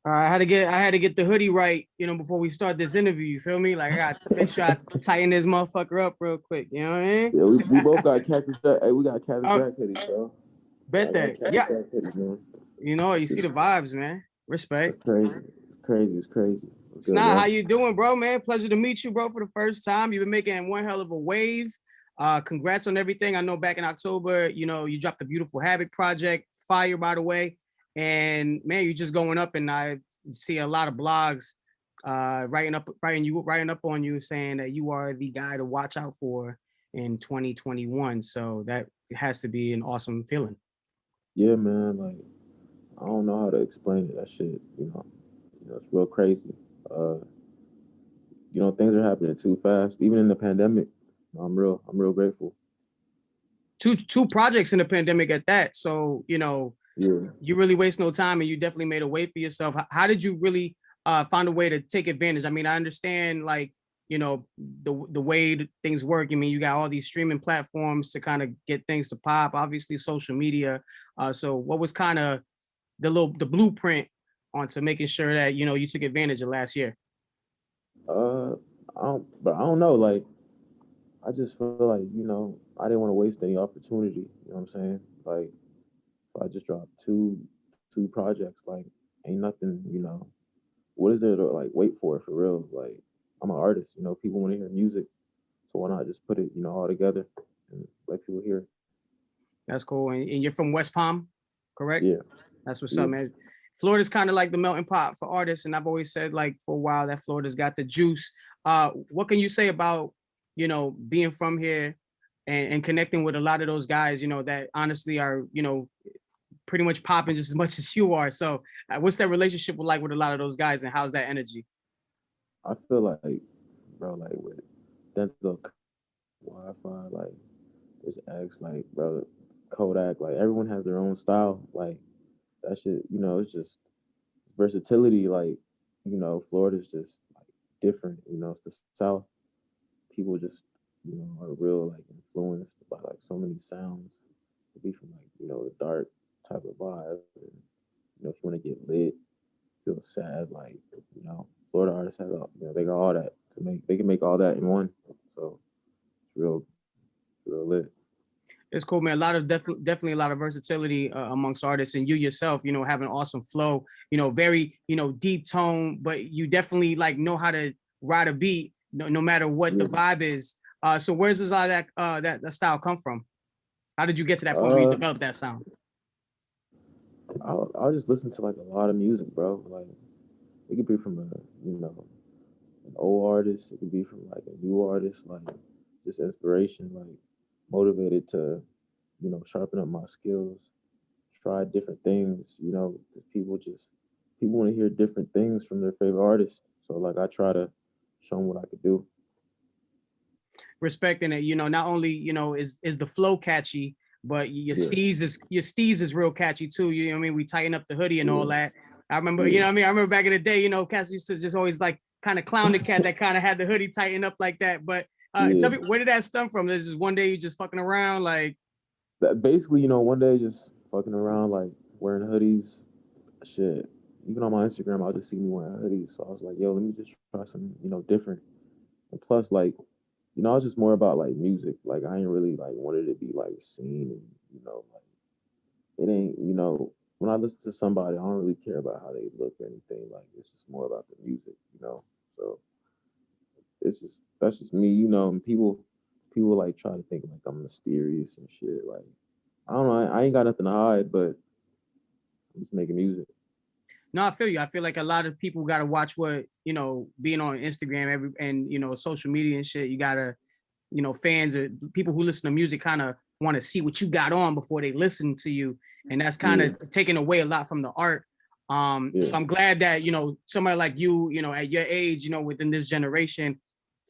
I had to get the hoodie right, before we start this interview. You feel me? Like I got to make sure I tighten this motherfucker up real quick. You know what I mean? Yeah, we both got Cactus Jack. Hey, we got Cactus Oh, Jack hoodies, bro. Yeah, bet I got that. Cactus Yeah, Jack hoodies, man. you see the vibes, man. It's Respect. crazy. It's crazy. It's crazy. What's It's good, not how bro? you doing, bro, man. Pleasure to meet you, bro, for the first time. You've been making one hell of a wave. Congrats on everything. I know back in October, you dropped the Beautiful Habit project, fire, by the way. And man, you're just going up, and I see a lot of blogs writing up on you saying that you are the guy to watch out for in 2021. So that has to be an awesome feeling. Yeah, man. Like I don't know how to explain it. That shit, it's real crazy. Uh, things are happening too fast. Even in the pandemic, I'm real grateful. Two projects in the pandemic at that. So, Yeah. you really waste no time, and you definitely made a way for yourself. How did you really find a way to take advantage? I mean, I understand like the way things work. I mean, you got all these streaming platforms to kind of get things to pop. Obviously, social media. So, what was kind of the blueprint onto making sure that you took advantage of last year? Uh, but I don't know. Like I just feel like I didn't want to waste any opportunity. You know what I'm saying? Like if I just dropped two projects, like ain't nothing. What is there to like wait for real? Like I'm an artist. People want to hear music, so why not just put it all together and let people hear it? That's cool. And you're from West Palm, correct? Yeah, That's what's up, yeah, man. Florida's kind of like the melting pot for artists, and I've always said like for a while that Florida's got the juice. What can you say about being from here and connecting with a lot of those guys that honestly are pretty much popping just as much as you are? So, what's that relationship like with a lot of those guys, and how's that energy? I feel like, bro, like with Denzel Wi-Fi, like there's X, like bro, Kodak, like everyone has their own style. Like that shit, it's just versatility. Like Florida's just like different. It's the South. People just are real like influenced by like so many sounds. To be from like the dark type of vibe, and if you want to get lit, feel sad, like Florida artists have all, they got all that to make. They can make all that in one. So it's real lit. It's cool, man. A lot of definitely a lot of versatility amongst artists, and you yourself, have an awesome flow. Very deep tone, but you definitely like know how to ride a beat, no matter what the Yeah. vibe is. So where's this all that style come from? How did you get to that point where you Uh, developed that sound? I'll just listen to like a lot of music, bro. Like it could be from a an old artist. It could be from like a new artist. Like just inspiration, like motivated to sharpen up my skills, try different things. Because people want to hear different things from their favorite artist. So like I try to show them what I could do. Respecting it, not only is the flow catchy, but Yeah, your steez is real catchy too. You know what I mean? We tighten up the hoodie and all yeah, that. I remember, yeah, what I mean? I remember back in the day, cats used to just always like kind of clown the cat that kind of had the hoodie tightened up like that. But tell yeah. me, where did that stem from? There's just one day you just fucking around, like That basically, one day just fucking around like wearing hoodies, shit. Even on my Instagram, I'll just see me wearing hoodies. So I was like, yo, let me just try some, different. And plus, like, I was just more about like music. Like I ain't really like wanted to be like seen and like it ain't, when I listen to somebody, I don't really care about how they look or anything. Like it's just more about the music. So that's just me, and people like try to think like I'm mysterious and shit. Like I don't know, I ain't got nothing to hide, but I'm just making music. no, I feel you. I feel like a lot of people got to watch what being on Instagram and social media and shit. You gotta fans or people who listen to music kind of want to see what you got on before they listen to you, and that's kind Yeah, of taking away a lot from the art. So yeah, I'm glad that somebody like you, at your age, within this generation,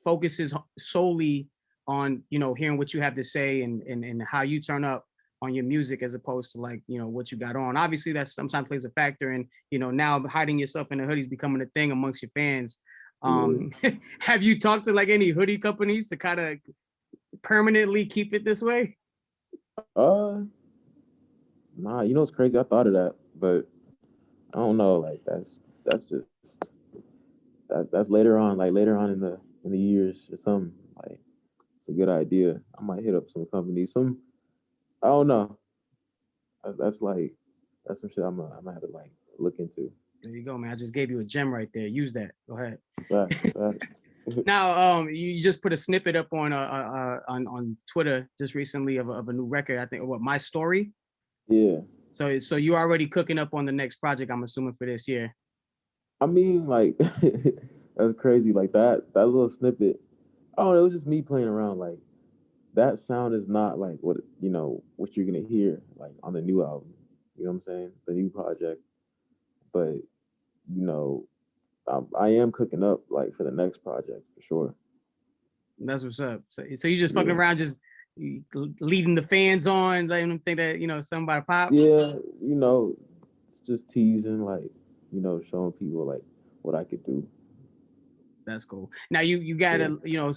focuses solely on hearing what you have to say and how you turn up on your music as opposed to like what you got on. Obviously, that sometimes plays a factor, and now hiding yourself in the hoodies becoming a thing amongst your fans. yeah. Have you talked to like any hoodie companies to kind of permanently keep it this way? Nah, it's crazy. I thought of that, but I don't know. Like that's just that's later on, like later on in the years or something. Like it's a good idea. I might hit up some companies. Some I don't know. That's like that's some shit I'm gonna have to like look into. There you go, man. I just gave you a gem right there. Use that. Go ahead. Fact. Now, you just put a snippet up on Twitter just recently of a new record. I think what My Story. Yeah. So you already cooking up on the next project, I'm assuming, for this year. I mean, like that's crazy. Like that little snippet. I don't know. It was just me playing around. Like that sound is not like what what you're gonna hear like on the new album. You know what I'm saying? The new project. But you know, I am cooking up like for the next project for sure. That's what's up. So you just fucking Yeah. around, just leading the fans on, letting them think that somebody pop. Yeah. It's just teasing, like showing people like what I could do. That's cool. Now you got Yeah.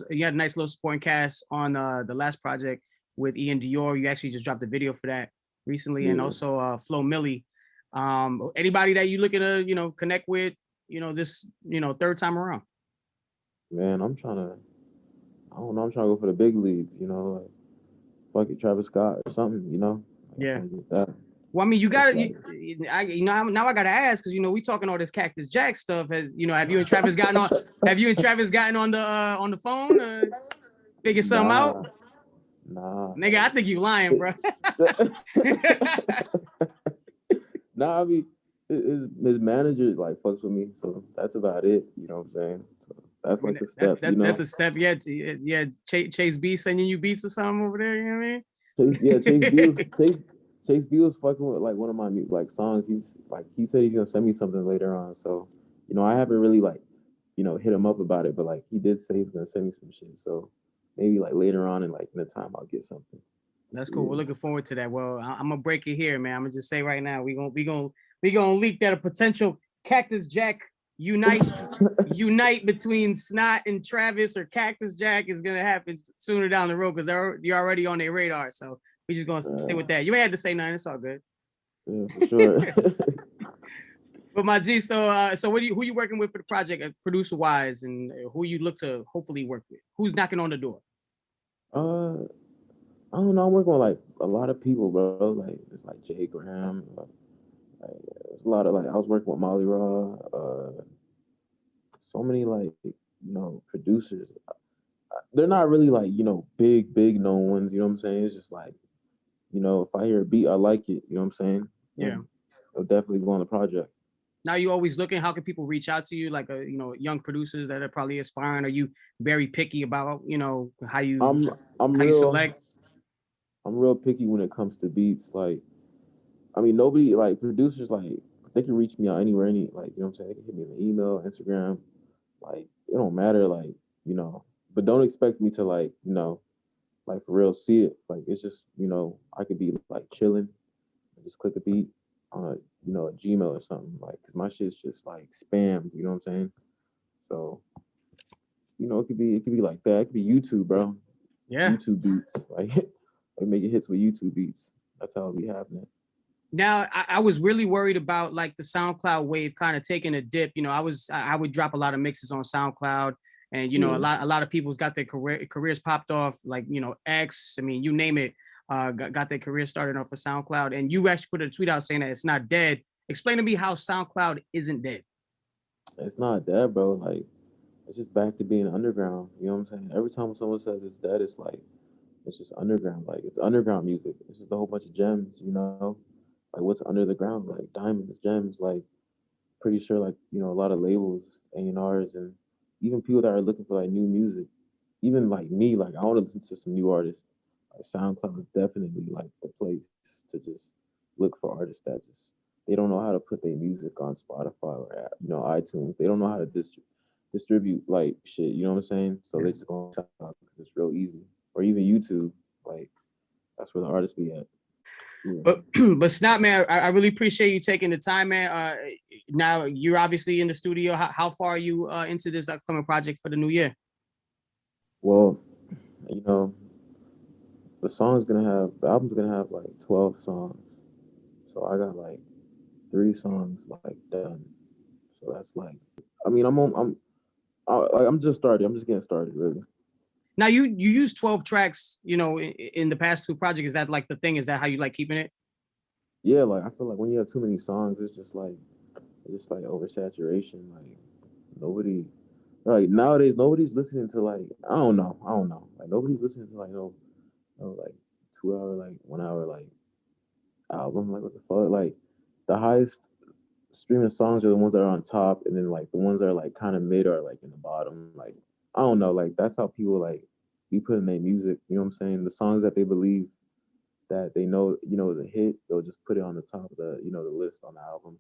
you had a nice little supporting cast on the last project with Ian Dior. You actually just dropped a video for that recently, and Yeah. also Flo Milli. Anybody that you looking to connect with, this third time around? Man, I don't know, I'm trying to go for the big leagues, like fuck it, Travis Scott or something, Like, I'm Yeah. trying to get that. Well, I mean, you That's got like now I gotta ask because we talking all this Cactus Jack stuff. Have you and Travis gotten on? Have you and Travis gotten on the phone? Figure something out, nah, nah. nigga. I think you lying, bro. Nah, I mean his manager like fucks with me, so that's about it. You know what I'm saying? So that's I mean, like the step, that's a step. Yeah, yeah. Chase B sending you beats or something over there. You know what I mean? Chase B was fucking with like one of my like songs. He said he's gonna send me something later on. So, I haven't really like, hit him up about it, but like he did say he's gonna send me some shit. So maybe like later on in the time I'll get something. That's cool. Yeah. We're looking forward to that. Well, I'm gonna break it here, man. I'm gonna just say right now, we gonna leak that a potential Cactus Jack unite between Snot and Travis or Cactus Jack is gonna happen sooner down the road because you're already on their radar. So we just gonna stay with that. You ain't had to say nothing. It's all good. Yeah, for sure. But my G, so who you working with for the project, producer wise, and who you look to hopefully work with? Who's knocking on the door? uh, I don't know. I'm working with like a lot of people, bro. Like there's like Jay Graham. Like, there's a lot of like I was working with Molly Raw. So many like producers. They're not really like big known ones. You know what I'm saying? It's just like if I hear a beat, I like it. You know what I'm saying? Yeah. And it'll definitely go on the project. Now you always looking. How can people reach out to you? Like young producers that are probably aspiring. Are you very picky about how you I'm how you real select? I'm real picky when it comes to beats. Like I mean, nobody like producers like they can reach me out anywhere, like you know what I'm saying. They can hit me on the email, Instagram. Like it don't matter. Like but don't expect me to like for real see it. Like it's just I could be like chilling and just click a beat on a Gmail or something like because my shit's just like spammed. You know what I'm saying? So it could be like that. It could be YouTube, bro. Yeah. YouTube beats like like making hits with YouTube beats. That's how it be happening. Now I was really worried about like the SoundCloud wave kind of taking a dip. I would drop a lot of mixes on SoundCloud, and Yeah. a lot of people's got their careers popped off. Like X, I mean, you name it, got their career started off of SoundCloud. And you actually put a tweet out saying that it's not dead. Explain to me how SoundCloud isn't dead. It's not dead, bro. Like it's just back to being underground. You know what I'm saying? Every time someone says it's dead, it's like it's just underground. Like it's underground music. It's just a whole bunch of gems. Like what's under the ground, like diamonds, gems. Like pretty sure, like a lot of labels, A&Rs, and even people that are looking for like new music. Even like me, like I want to listen to some new artists. Like SoundCloud is definitely like the place to just look for artists that just they don't know how to put their music on Spotify or iTunes. They don't know how to distribute like shit. You know what I'm saying? So they just go on SoundCloud because it's real easy. Or even YouTube, like that's where the artists be at. Yeah. But Snot, man, I really appreciate you taking the time, man. Now you're obviously in the studio. How far are you into this upcoming project for the new year? Well, you know, the album's gonna have like 12 songs. So I got like 3 songs like done. So that's like, I mean, I'm just starting. I'm just getting started, really. Now you use 12 tracks, you know, in the past two projects. Is that like the thing? Is that how you like keeping it? Yeah, like I feel like when you have too many songs, it's just like oversaturation. Like nobody, like nowadays, nobody's listening to like I don't know. Like nobody's listening to like no like 2 hour, like 1 hour, like album. Like what the fuck? Like the highest streaming songs are the ones that are on top, and then like the ones that are like kind of mid are like in the bottom. Like I don't know. Like that's how people like be putting their music. You know what I'm saying? The songs that they believe that they know, is a hit, they'll just put it on the top of the, the list on the album.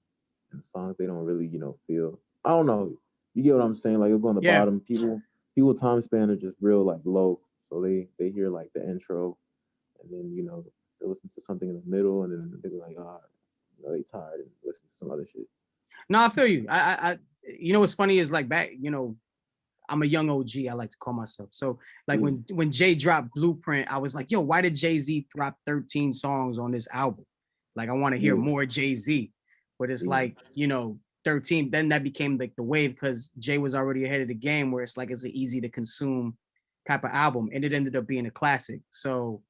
And the songs they don't really, feel. I don't know. You get what I'm saying? Like it'll go on the Yeah. bottom. People time span are just real like low. So they hear like the intro, and then they listen to something in the middle, and then they be like, they tired and listen to some other shit. No, I feel you. You know what's funny is like back, you know, I'm a young OG. I like to call myself. So like when Jay dropped Blueprint, I was like, yo, why did Jay-Z drop 13 songs on this album? Like I want to hear more Jay-Z. But it's like, you know, 13, then that became like the wave because Jay was already ahead of the game where it's like it's an easy to consume type of album. And it ended up being a classic. So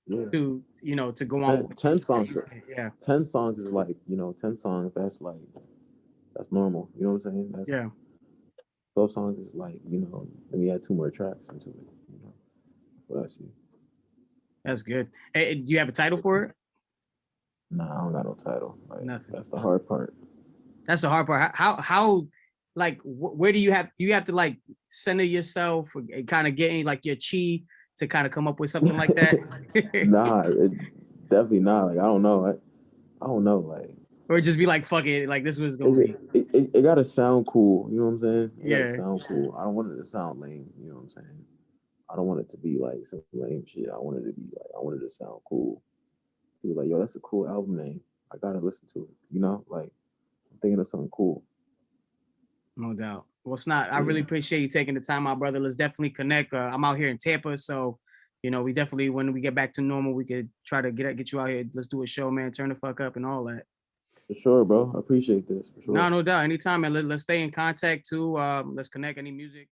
to, you know, to go on 10 songs. Yeah. 10 songs is like, 10 songs, that's normal. You know what I'm saying? That's Yeah. 12 songs is like, let me add 2 more tracks into it. What I see. That's good. Hey, do you have a title for it? Nah, I don't got no title. Like Nothing. that's the hard part. That's the hard part. How like where do you have to like center yourself and kind of getting like your chi to kind of come up with something like that? Nah, definitely not. Like I don't know. I don't know. Like Or just be like, fuck it, like this was gonna be. it gotta sound cool. You know what I'm saying? It gotta Yeah. sound cool. I don't want it to sound lame. You know what I'm saying? I don't want it to be like some lame shit. I want it to be like I want it to sound cool. People like, yo, that's a cool album name. I gotta listen to it. Like I'm thinking of something cool. No doubt. Well, it's not. I Yeah. really appreciate you taking the time out, brother. Let's definitely connect. I'm out here in Tampa, so you know, we definitely when we get back to normal, we could try to get you out here. Let's do a show, man. Turn the fuck up and all that. For sure, bro. I appreciate this. For sure. No doubt. Anytime, man. Let's stay in contact too. Let's connect any music.